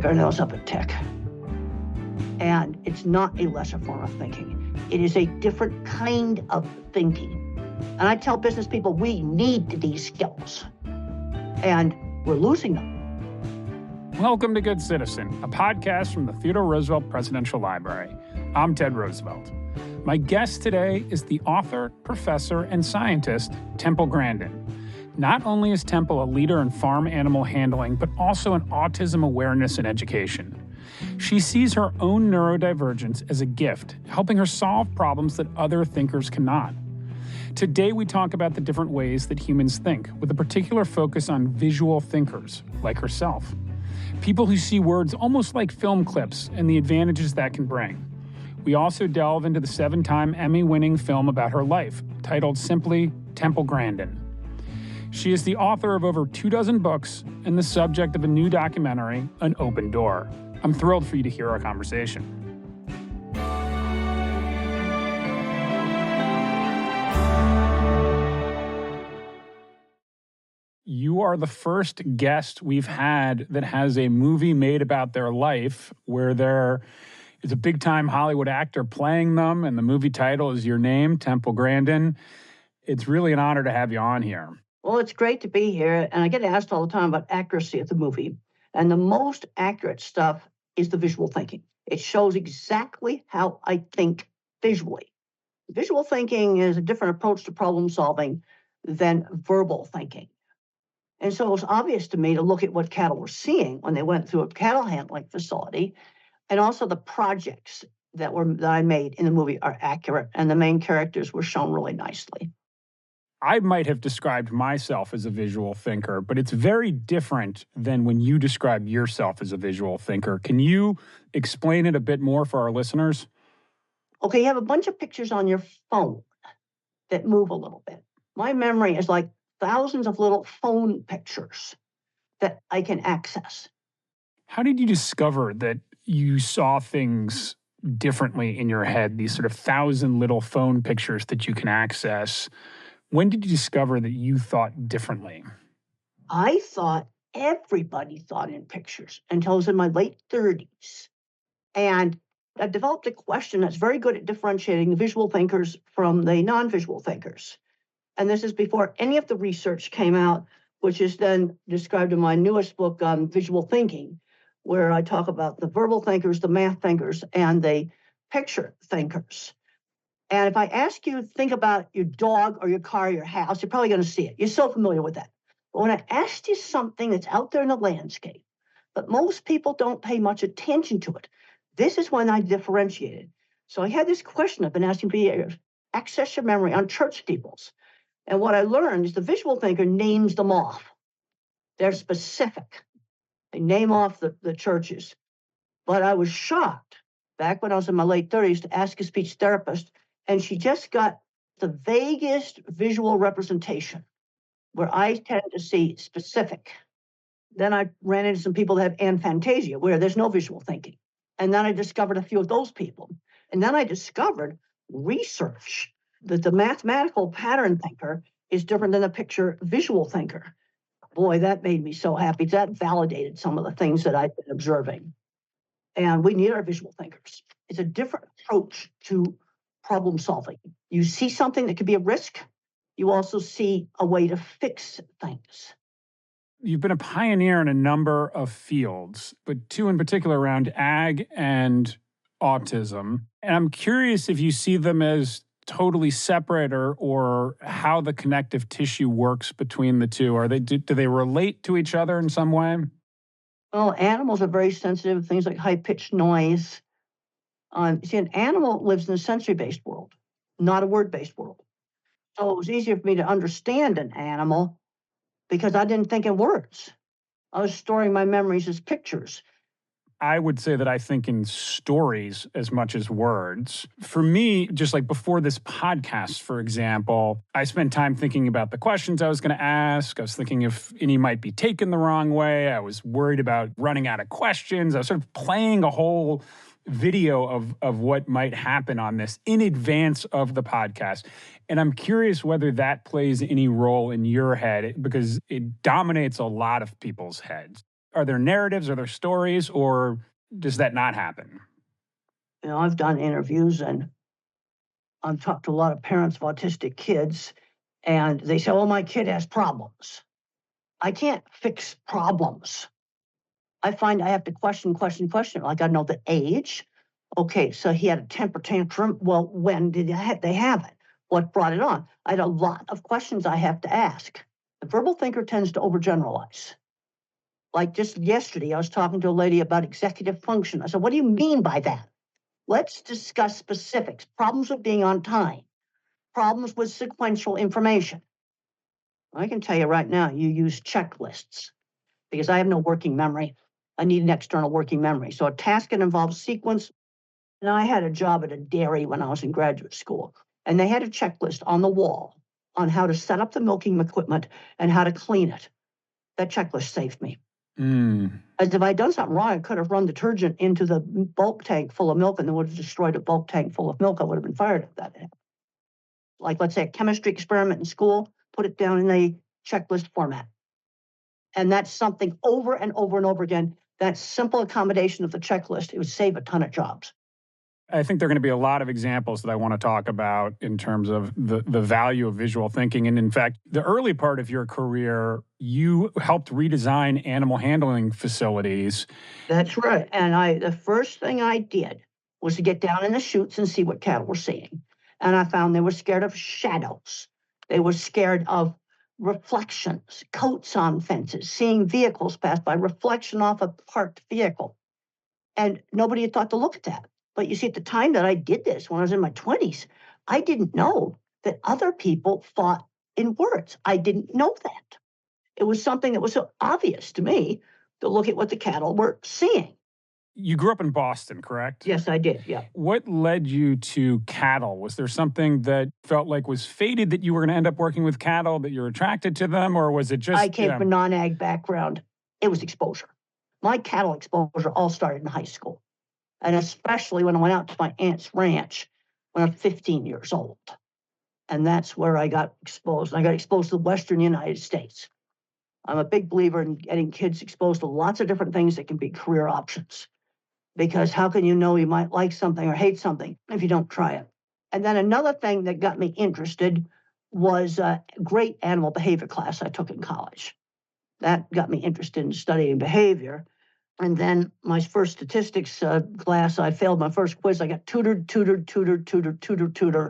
stick our nose up at tech. And it's not a lesser form of thinking. It is a different kind of thinking. And I tell business people, we need these skills. And we're losing them. Welcome to Good Citizen, a podcast from the Theodore Roosevelt Presidential Library. I'm Ted Roosevelt. My guest today is the author, professor, and scientist, Temple Grandin. Not only is Temple a leader in farm animal handling, but also in autism awareness and education. She sees her own neurodivergence as a gift, helping her solve problems that other thinkers cannot. Today, we talk about the different ways that humans think, with a particular focus on visual thinkers, like herself. People who see words almost like film clips and the advantages that can bring. We also delve into the 7-time Emmy-winning film about her life, titled simply Temple Grandin. She is the author of over 24 books and the subject of a new documentary, An Open Door. I'm thrilled for you to hear our conversation. You are the first guest we've had that has a movie made about their life where there is a big-time Hollywood actor playing them, and the movie title is your name, Temple Grandin. It's really an honor to have you on here. Well, it's great to be here, and I get asked all the time about accuracy of the movie. And the most accurate stuff is the visual thinking. It shows exactly how I think visually. Visual thinking is a different approach to problem solving than verbal thinking. And so it was obvious to me to look at what cattle were seeing when they went through a cattle handling facility, and also the projects that I made in the movie are accurate, and the main characters were shown really nicely. I might have described myself as a visual thinker, but it's very different than when you describe yourself as a visual thinker. Can you explain it a bit more for our listeners? Okay, you have a bunch of pictures on your phone that move a little bit. My memory is like thousands of little phone pictures that I can access. How did you discover that you saw things differently in your head, these sort of 1,000 little phone pictures that you can access? When did you discover that you thought differently? I thought everybody thought in pictures until I was in my late 30s. And I developed a question that's very good at differentiating the visual thinkers from the non-visual thinkers. And this is before any of the research came out, which is then described in my newest book on visual thinking, where I talk about the verbal thinkers, the math thinkers, and the picture thinkers. And if I ask you to think about your dog or your car or your house, you're probably going to see it. You're so familiar with that. But when I asked you something that's out there in the landscape, but most people don't pay much attention to it, this is when I differentiated. So I had this question I've been asking for years: access your memory on church steeples. And what I learned is the visual thinker names them off. They're specific. They name off the churches. But I was shocked back when I was in my late 30s to ask a speech therapist, and she just got the vaguest visual representation, where I tend to see specific. Then I ran into some people that have aphantasia, where there's no visual thinking. And then I discovered a few of those people. And then I discovered research that the mathematical pattern thinker is different than the picture visual thinker. Boy, that made me so happy. That validated some of the things that I've been observing. And we need our visual thinkers. It's a different approach to problem solving. You see something that could be a risk. You also see a way to fix things. You've been a pioneer in a number of fields, but two in particular around ag and autism. And I'm curious if you see them as totally separate or how the connective tissue works between the two. Do they relate to each other in some way? Well, animals are very sensitive to things like high-pitched noise. See, an animal lives in a sensory-based world, not a word-based world. So it was easier for me to understand an animal because I didn't think in words. I was storing my memories as pictures. I would say that I think in stories as much as words. For me, just like before this podcast, for example, I spent time thinking about the questions I was going to ask. I was thinking if any might be taken the wrong way. I was worried about running out of questions. I was sort of playing a whole video of what might happen on this in advance of the podcast. And I'm curious whether that plays any role in your head, because it dominates a lot of people's heads. Are there narratives? Are there stories? Or does that not happen? I've done interviews and I've talked to a lot of parents of autistic kids, and they say, oh, my kid has problems. I can't fix problems. I find I have to question. Like, I know the age. Okay, so he had a temper tantrum. Well, when did they have it? What brought it on? I had a lot of questions I have to ask. The verbal thinker tends to overgeneralize. Like just yesterday, I was talking to a lady about executive function. I said, what do you mean by that? Let's discuss specifics, problems with being on time, problems with sequential information. I can tell you right now, you use checklists because I have no working memory. I need an external working memory. So a task that involves sequence, and I had a job at a dairy when I was in graduate school, and they had a checklist on the wall on how to set up the milking equipment and how to clean it. That checklist saved me. As if I'd done something wrong, I could have run detergent into the bulk tank full of milk and then would have destroyed a bulk tank full of milk. I would have been fired if that happened. Like, let's say a chemistry experiment in school, put it down in a checklist format. And that's something over and over and over again. That simple accommodation of the checklist, it would save a ton of jobs. I think there are going to be a lot of examples that I want to talk about in terms of the value of visual thinking. And in fact, the early part of your career, you helped redesign animal handling facilities. That's right. And the first thing I did was to get down in the chutes and see what cattle were seeing. And I found they were scared of shadows. They were scared of reflections, coats on fences, seeing vehicles pass by, reflection off a parked vehicle. And nobody had thought to look at that. But you see, at the time that I did this, when I was in my 20s, I didn't know that other people thought in words. I didn't know that. It was something that was so obvious to me to look at what the cattle were seeing. You grew up in Boston, correct? Yes, I did, yeah. What led you to cattle? Was there something that felt like was fated that you were going to end up working with cattle, that you're attracted to them, or was it just... I came from a non-ag background. It was exposure. My cattle exposure all started in high school. And especially when I went out to my aunt's ranch when I was 15 years old. And that's where I got exposed. I got exposed to the Western United States. I'm a big believer in getting kids exposed to lots of different things that can be career options. Because how can you know you might like something or hate something if you don't try it? And then another thing that got me interested was a great animal behavior class I took in college. That got me interested in studying behavior. And then my first statistics class, I failed my first quiz. I got tutored to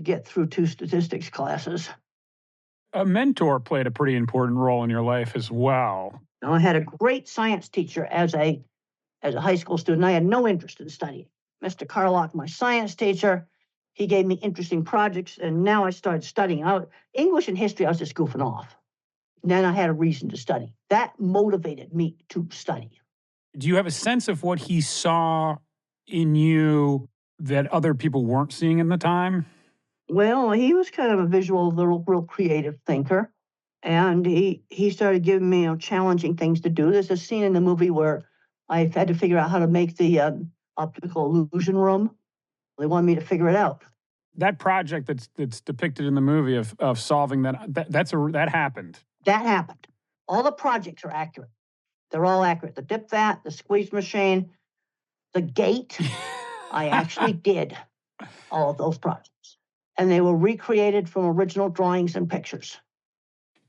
get through 2 statistics classes. A mentor played a pretty important role in your life as well. Now, I had a great science teacher as a high school student. I had no interest in studying. Mr. Carlock, my science teacher, he gave me interesting projects, and now I started studying. English and history, I was just goofing off. And then I had a reason to study. That motivated me to study. Do you have a sense of what he saw in you that other people weren't seeing in the time? Well, he was kind of a visual, real creative thinker. And he started giving me challenging things to do. There's a scene in the movie where I had to figure out how to make the optical illusion room. They wanted me to figure it out. That project that's depicted in the movie of solving that happened. That happened. All the projects are accurate. They're all accurate. The dip vat, the squeeze machine, the gate. I actually did all of those projects. And they were recreated from original drawings and pictures.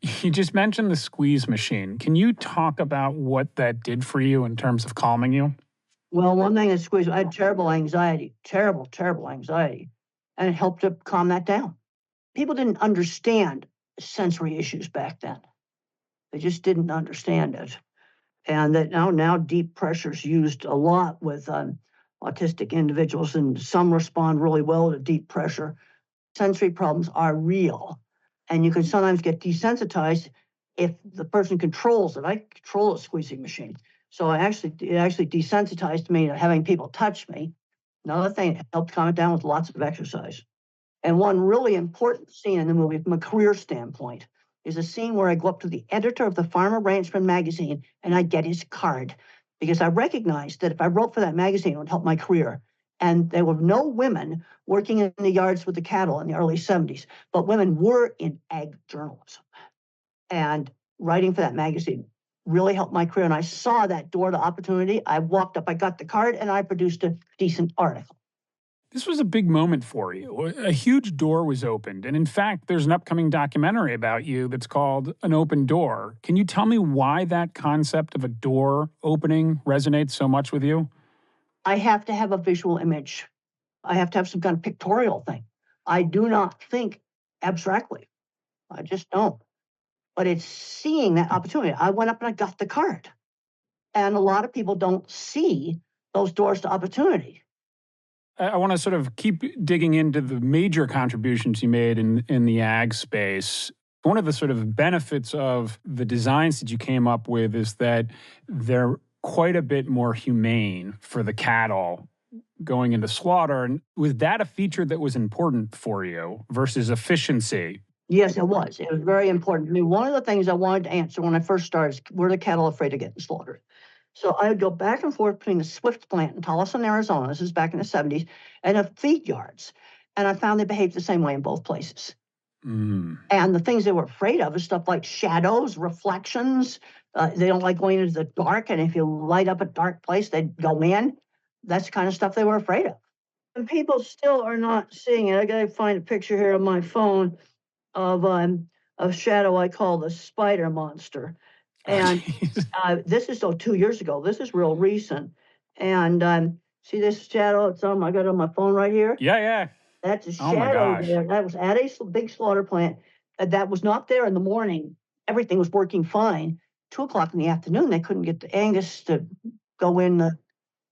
You just mentioned the squeeze machine. Can you talk about what that did for you in terms of calming you? Well, one thing that squeezed, I had terrible anxiety. And it helped to calm that down. People didn't understand sensory issues back then. They just didn't understand it. And that now deep pressure is used a lot with autistic individuals, and some respond really well to deep pressure. Sensory problems are real, and you can sometimes get desensitized if the person controls it. I control a squeezing machine, so it actually desensitized me to having people touch me. Another thing, it helped calm it down with lots of exercise. And one really important scene in the movie from a career standpoint is a scene where I go up to the editor of the Farmer Ranchman magazine and I get his card, because I recognized that if I wrote for that magazine, it would help my career. And there were no women working in the yards with the cattle in the early 70s, but women were in ag journalism and writing for that magazine. really helped my career. And I saw that door to opportunity. I walked up, I got the card, and I produced a decent article. This was a big moment for you. A huge door was opened. And in fact, there's an upcoming documentary about you that's called An Open Door. Can you tell me why that concept of a door opening resonates so much with you? I have to have a visual image. I have to have some kind of pictorial thing. I do not think abstractly. I just don't. But it's seeing that opportunity. I went up and I got the card. And a lot of people don't see those doors to opportunity. I want to sort of keep digging into the major contributions you made in the ag space. One of the sort of benefits of the designs that you came up with is that they're quite a bit more humane for the cattle going into slaughter. And was that a feature that was important for you versus efficiency? Yes, it was. It was very important to me. One of the things I wanted to answer when I first started is, were the cattle afraid of getting slaughtered? So I would go back and forth between the Swift plant in Alison, Arizona, this is back in the 70s, and the feed yards. And I found they behaved the same way in both places. And the things they were afraid of is stuff like shadows, reflections. They don't like going into the dark. And if you light up a dark place, they'd go in. That's the kind of stuff they were afraid of. And people still are not seeing it. I got to find a picture here on my phone of a shadow I call the spider monster. And this is 2 years ago. This is real recent. And see this shadow? I got it on my phone right here. Yeah. That's a shadow there. That was at a big slaughter plant. That was not there in the morning. Everything was working fine. 2:00 in the afternoon, they couldn't get the Angus to go in the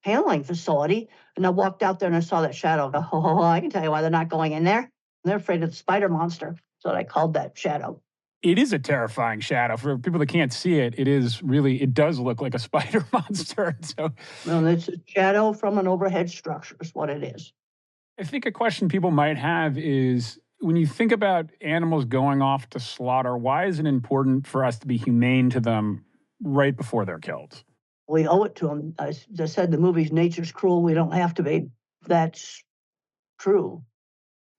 handling facility. And I walked out there and I saw that shadow. I go, oh, I can tell you why they're not going in there. They're afraid of the spider monster. So I called that shadow. It is a terrifying shadow. For people that can't see it, it does look like a spider monster. So, no, it's a shadow from an overhead structure is what it is. I think a question people might have is, when you think about animals going off to slaughter, why is it important for us to be humane to them right before they're killed? We owe it to them. As I said, the movie's nature's cruel. We don't have to be. That's true.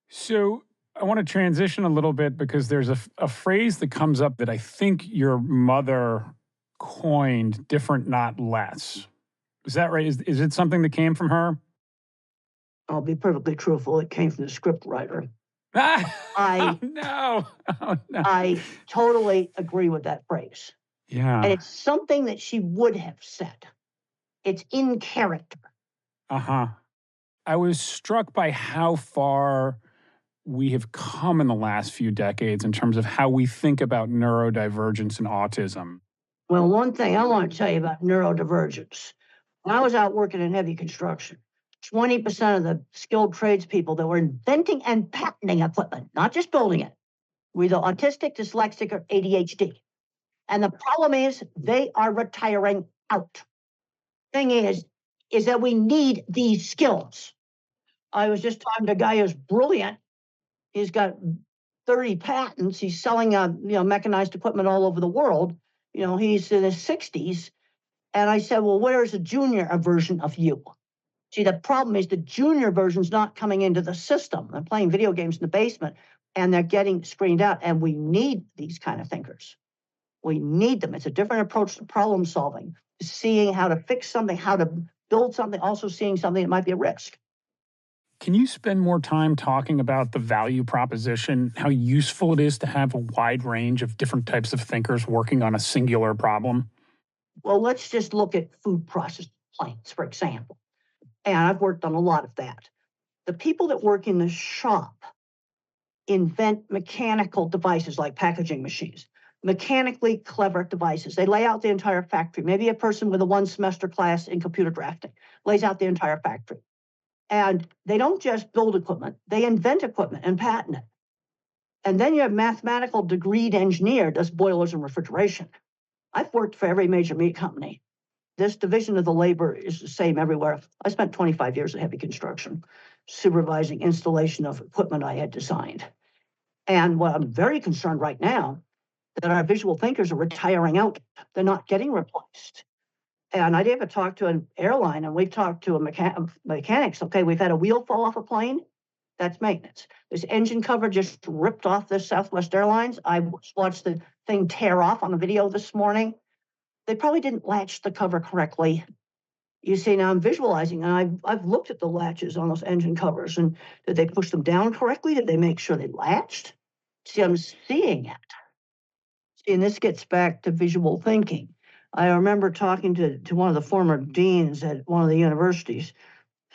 So I want to transition a little bit because there's a phrase that comes up that I think your mother coined, different, not less. Is that right? Is it something that came from her? I'll be perfectly truthful. It came from the script writer. Oh, no. I totally agree with that phrase. Yeah. And it's something that she would have said. It's in character. I was struck by how far we have come in the last few decades in terms of how we think about neurodivergence and autism. Well, one thing I want to tell you about neurodivergence. When I was out working in heavy construction, 20% of the skilled tradespeople that were inventing and patenting equipment, not just building it, were either autistic, dyslexic, or ADHD. And the problem is they are retiring out. Thing is that we need these skills. I was just talking to a guy who's brilliant. He's got 30 patents. He's selling mechanized equipment all over the world. He's in his 60s. And I said, well, where's a junior version of you? See, the problem is the junior version's not coming into the system. They're playing video games in the basement and they're getting screened out. And we need these kind of thinkers. We need them. It's a different approach to problem solving, seeing how to fix something, how to build something, also seeing something that might be a risk. Can you spend more time talking about the value proposition, how useful it is to have a wide range of different types of thinkers working on a singular problem? Well, let's just look at food processing plants, for example. And I've worked on a lot of that. The people that work in the shop invent mechanical devices like packaging machines, mechanically clever devices. They lay out the entire factory. Maybe a person with a 1-semester class in computer drafting lays out the entire factory. And they don't just build equipment, they invent equipment and patent it. And then you have mathematical degreed engineer does boilers and refrigeration. I've worked for every major meat company. This division of the labor is the same everywhere. I spent 25 years in heavy construction, supervising installation of equipment I had designed. And what I'm very concerned right now, that our visual thinkers are retiring out. They're not getting replaced. And I did talk to an airline, and we've talked to mechanics. Okay, we've had a wheel fall off a plane. That's maintenance. This engine cover just ripped off this Southwest Airlines. I watched the thing tear off on the video this morning. They probably didn't latch the cover correctly. You see, now I'm visualizing, and I've looked at the latches on those engine covers, and did they push them down correctly? Did they make sure they latched? See, I'm seeing it. See, and this gets back to visual thinking. I remember talking to one of the former deans at one of the universities.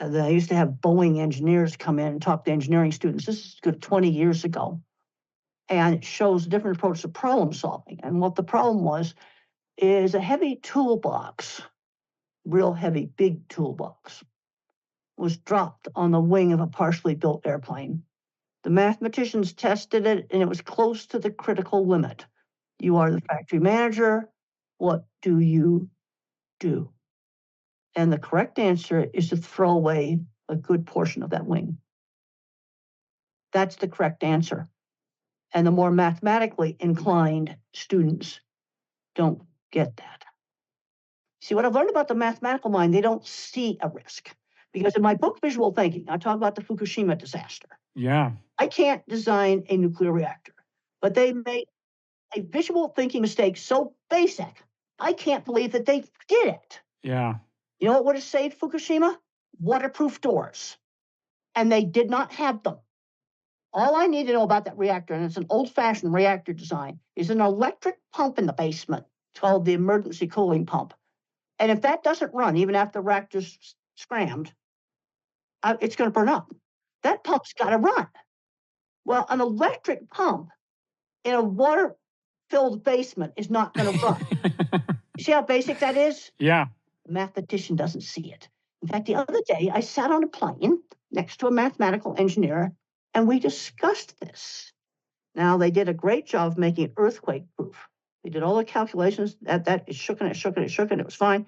They used to have Boeing engineers come in and talk to engineering students. This is good 20 years ago. And it shows a different approach to problem solving. And what the problem was is a heavy toolbox, real heavy, big toolbox, was dropped on the wing of a partially built airplane. The mathematicians tested it, and it was close to the critical limit. You are the factory manager. What do you do? And the correct answer is to throw away a good portion of that wing. That's the correct answer. And the more mathematically inclined students don't get that. See, what I've learned about the mathematical mind, they don't see a risk. Because in my book, Visual Thinking, I talk about the Fukushima disaster. Yeah. I can't design a nuclear reactor, but they made a visual thinking mistake so basic, I can't believe that they did it. Yeah. You know what would have saved Fukushima? Waterproof doors. And they did not have them. All I need to know about that reactor, and it's an old-fashioned reactor design, is an electric pump in the basement. It's called the emergency cooling pump. And if that doesn't run, even after the reactor's scrammed, it's going to burn up. That pump's got to run. Well, an electric pump in a water-filled basement is not going to run. You see how basic that is? Yeah. The mathematician doesn't see it. In fact, the other day, I sat on a plane next to a mathematical engineer, and we discussed this. Now, they did a great job of making it earthquake-proof. They did all the calculations. It shook and it was fine.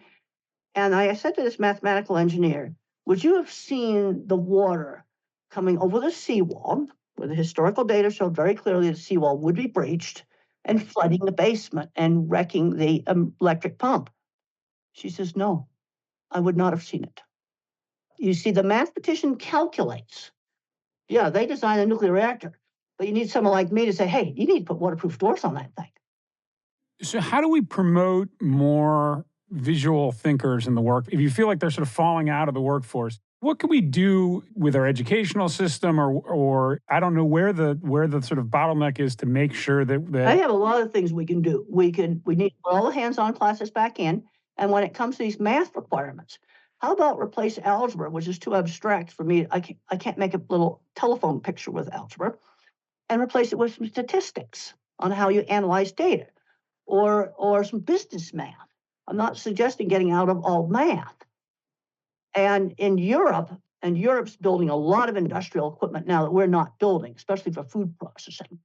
And I said to this mathematical engineer, would you have seen the water coming over the seawall, where the historical data showed very clearly the seawall would be breached, and flooding the basement and wrecking the electric pump? She says, no, I would not have seen it. You see, the mathematician calculates. Yeah, they designed a nuclear reactor, but you need someone like me to say, hey, you need to put waterproof doors on that thing. So how do we promote more visual thinkers in the work? If you feel like they're sort of falling out of the workforce, what can we do with our educational system, or I don't know where the sort of bottleneck is to make sure that I have a lot of things we can do. We need to put all the hands-on classes back in. And when it comes to these math requirements, how about replace algebra, which is too abstract for me? I can't make a little telephone picture with algebra, and replace it with some statistics on how you analyze data, or some business math. I'm not suggesting getting out of all math. And in Europe, and Europe's building a lot of industrial equipment now that we're not building, especially for food processing.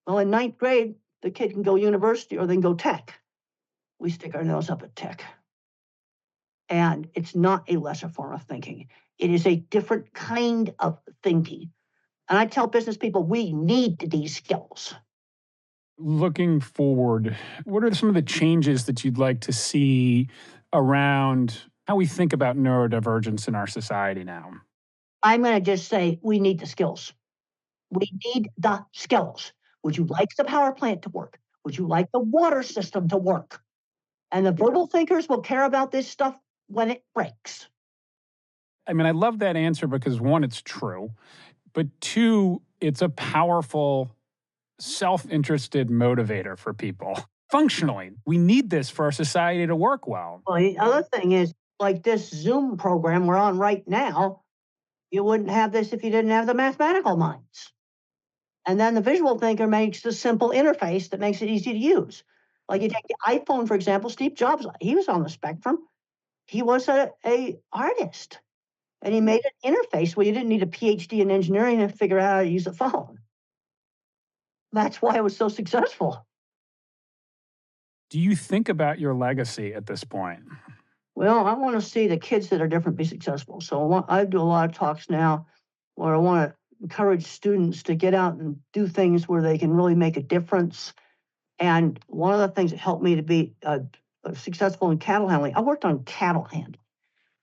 Well, in 9th grade, the kid can go university or they can go tech. We stick our nose up at tech. And it's not a lesser form of thinking. It is a different kind of thinking. And I tell business people, we need these skills. Looking forward, what are some of the changes that you'd like to see around how we think about neurodivergence in our society now? I'm going to just say we need the skills. We need the skills. Would you like the power plant to work? Would you like the water system to work? And the verbal thinkers will care about this stuff when it breaks. I mean, I love that answer because one, it's true, but two, it's a powerful, self-interested motivator for people. Functionally, we need this for our society to work well. Well, the other thing is, like this Zoom program we're on right now, you wouldn't have this if you didn't have the mathematical minds. And then the visual thinker makes the simple interface that makes it easy to use. Like you take the iPhone, for example, Steve Jobs, he was on the spectrum. He was a artist. And he made an interface where you didn't need a PhD in engineering to figure out how to use a phone. That's why it was so successful. Do you think about your legacy at this point? Well, I want to see the kids that are different be successful. So I do a lot of talks now where I want to encourage students to get out and do things where they can really make a difference. And one of the things that helped me to be successful in cattle handling, I worked on cattle handling.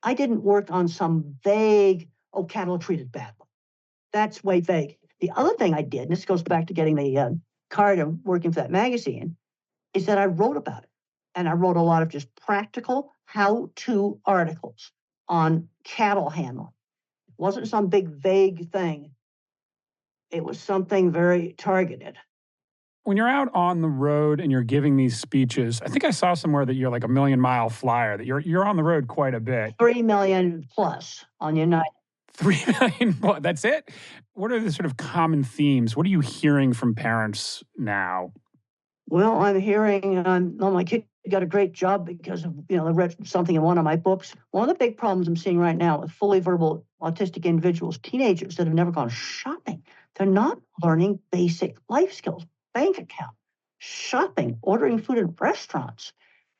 I didn't work on some vague, cattle are treated badly. That's way vague. The other thing I did, and this goes back to getting the card and working for that magazine, is that I wrote about it. And I wrote a lot of just practical how-to articles on cattle handling. It wasn't some big vague thing. It was something very targeted. When you're out on the road and you're giving these speeches, I think I saw somewhere that you're like a 1,000,000-mile flyer, that you're on the road quite a bit. 3 million plus on United. 3 million, that's it? What are the sort of common themes? What are you hearing from parents now? Well, I'm hearing, my kid got a great job because of, they read something in one of my books. One of the big problems I'm seeing right now with fully verbal autistic individuals, teenagers that have never gone shopping, they're not learning basic life skills, bank account, shopping, ordering food at restaurants.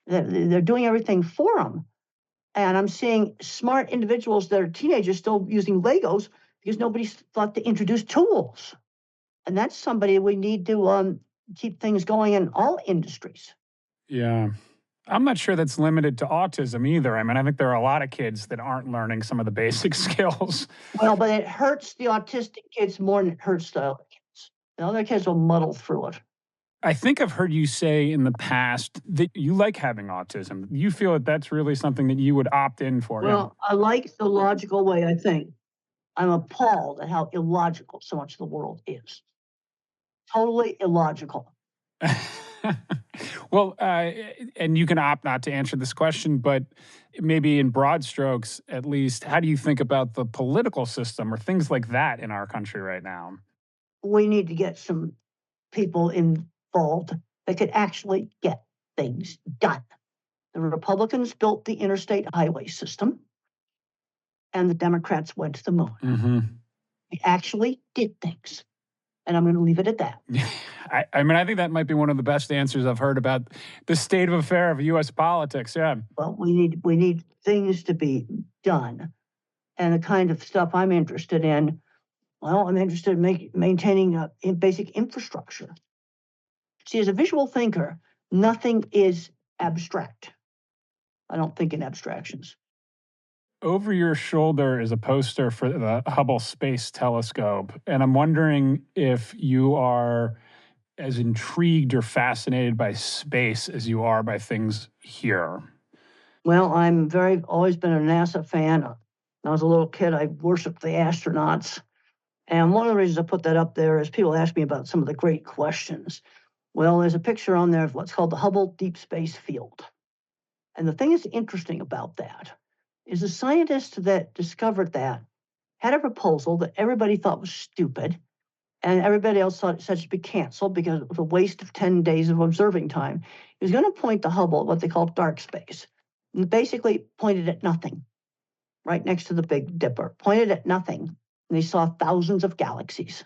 They're doing everything for them. And I'm seeing smart individuals that are teenagers still using Legos because nobody's thought to introduce tools. And that's somebody we need to keep things going in all industries. Yeah. I'm not sure that's limited to autism either. I mean, I think there are a lot of kids that aren't learning some of the basic skills. Well, but it hurts the autistic kids more than it hurts the other kids. The other kids will muddle through it. I think I've heard you say in the past that you like having autism. You feel that that's really something that you would opt in for. Well, I like the logical way I think. I'm appalled at how illogical so much of the world is. Totally illogical. Well, and you can opt not to answer this question, but maybe in broad strokes, at least, how do you think about the political system or things like that in our country right now? We need to get some people involved that could actually get things done. The Republicans built the interstate highway system, and the Democrats went to the moon. Mm-hmm. We actually did things. And I'm going to leave it at that. I mean, I think that might be one of the best answers I've heard about the state of affair of U.S. politics. Yeah. Well, we need things to be done, and the kind of stuff I'm interested in. Well, I'm interested in maintaining basic infrastructure. See, as a visual thinker, nothing is abstract. I don't think in abstractions. Over your shoulder is a poster for the Hubble Space Telescope, and I'm wondering if you are as intrigued or fascinated by space as you are by things here. Well, I'm always been a NASA fan. When I was a little kid, I worshiped the astronauts. And one of the reasons I put that up there is people ask me about some of the great questions. Well, there's a picture on there of what's called the Hubble Deep Space Field. And the thing that's interesting about that is the scientists that discovered that had a proposal that everybody thought was stupid, and everybody else thought it should be canceled because it was a waste of 10 days of observing time. He was going to point the Hubble at what they call dark space, and basically pointed at nothing, right next to the Big Dipper, pointed at nothing, and they saw thousands of galaxies.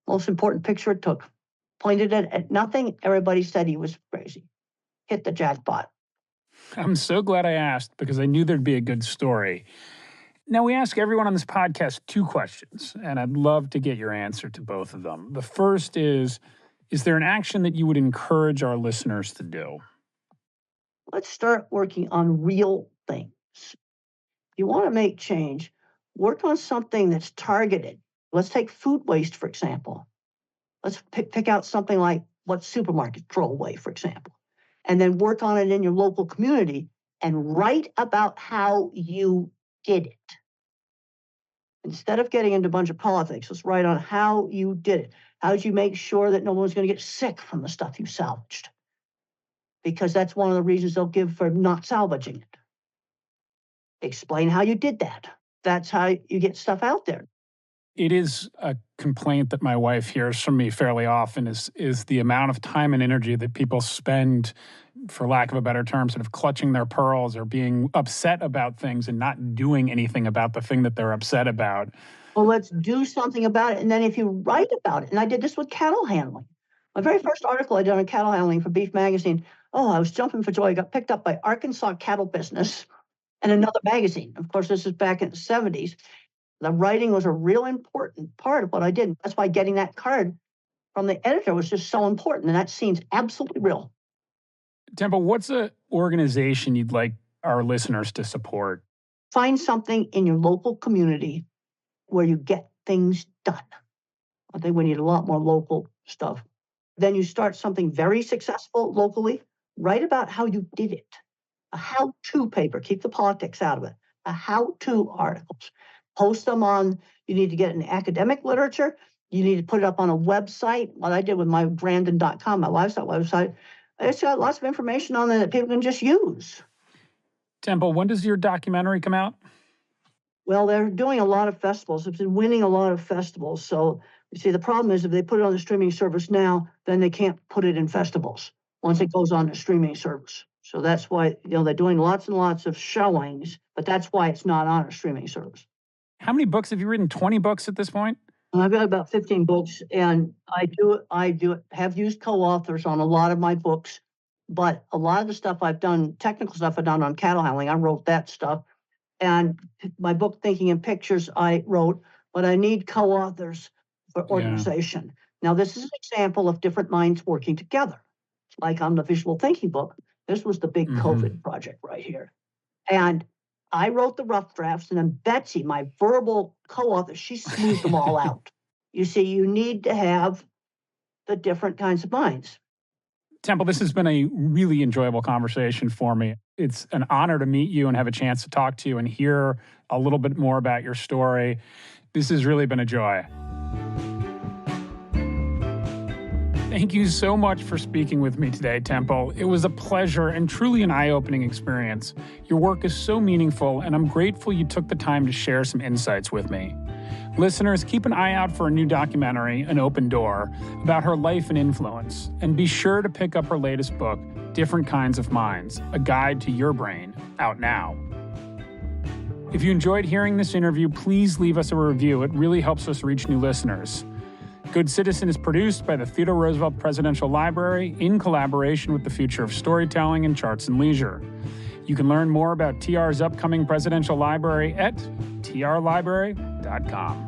Most important picture it took. Pointed it at nothing, everybody said he was crazy. Hit the jackpot. I'm so glad I asked because I knew there'd be a good story. Now, we ask everyone on this podcast 2 questions, and I'd love to get your answer to both of them. The first is there an action that you would encourage our listeners to do? Let's start working on real things. If you want to make change, work on something that's targeted. Let's take food waste, for example. Let's pick out something like what supermarkets throw away, for example, and then work on it in your local community and write about how you did it. Instead of getting into a bunch of politics, let's write on how you did it. How did you make sure that no one's going to get sick from the stuff you salvaged? Because that's one of the reasons they'll give for not salvaging it. Explain how you did that. That's how you get stuff out there. It is a complaint that my wife hears from me fairly often is the amount of time and energy that people spend, for lack of a better term, sort of clutching their pearls or being upset about things and not doing anything about the thing that they're upset about. Well, let's do something about it. And then if you write about it, and I did this with cattle handling. My very first article I did on cattle handling for Beef Magazine, I was jumping for joy. I got picked up by Arkansas Cattle Business and another magazine. Of course, this is back in the 70s. The writing was a real important part of what I did. That's why getting that card from the editor was just so important. And that seems absolutely real. Temple, what's an organization you'd like our listeners to support? Find something in your local community where you get things done. I think we need a lot more local stuff. Then you start something very successful locally. Write about how you did it. A how-to paper, keep the politics out of it. A how-to articles. Post them on, you need to get an academic literature. You need to put it up on a website. What I did with my Grandin.com, my lifestyle website, it's got lots of information on there that people can just use. Temple, when does your documentary come out? Well, they're doing a lot of festivals. It's been winning a lot of festivals. So you see, the problem is if they put it on the streaming service now, then they can't put it in festivals once it goes on the streaming service. So that's why, they're doing lots and lots of showings, but that's why it's not on a streaming service. How many books have you written? 20 books at this point? I've got about 15 books, and I have used co-authors on a lot of my books, but a lot of the stuff I've done, technical stuff I've done on cattle handling, I wrote that stuff. And my book, Thinking in Pictures, I wrote, but I need co-authors for organization. Now, this is an example of different minds working together. Like on the visual thinking book, this was the big COVID project right here. And I wrote the rough drafts, and then Betsy, my verbal co-author, she smoothed them all out. You see, you need to have the different kinds of minds. Temple, this has been a really enjoyable conversation for me. It's an honor to meet you and have a chance to talk to you and hear a little bit more about your story. This has really been a joy. Thank you so much for speaking with me today, Temple. It was a pleasure and truly an eye-opening experience. Your work is so meaningful, and I'm grateful you took the time to share some insights with me. Listeners, keep an eye out for a new documentary, An Open Door, about her life and influence. And be sure to pick up her latest book, Different Kinds of Minds, A Guide to Your Brain, out now. If you enjoyed hearing this interview, please leave us a review. It really helps us reach new listeners. Good Citizen is produced by the Theodore Roosevelt Presidential Library in collaboration with the Future of Storytelling and Charts and Leisure. You can learn more about TR's upcoming presidential library at trlibrary.com.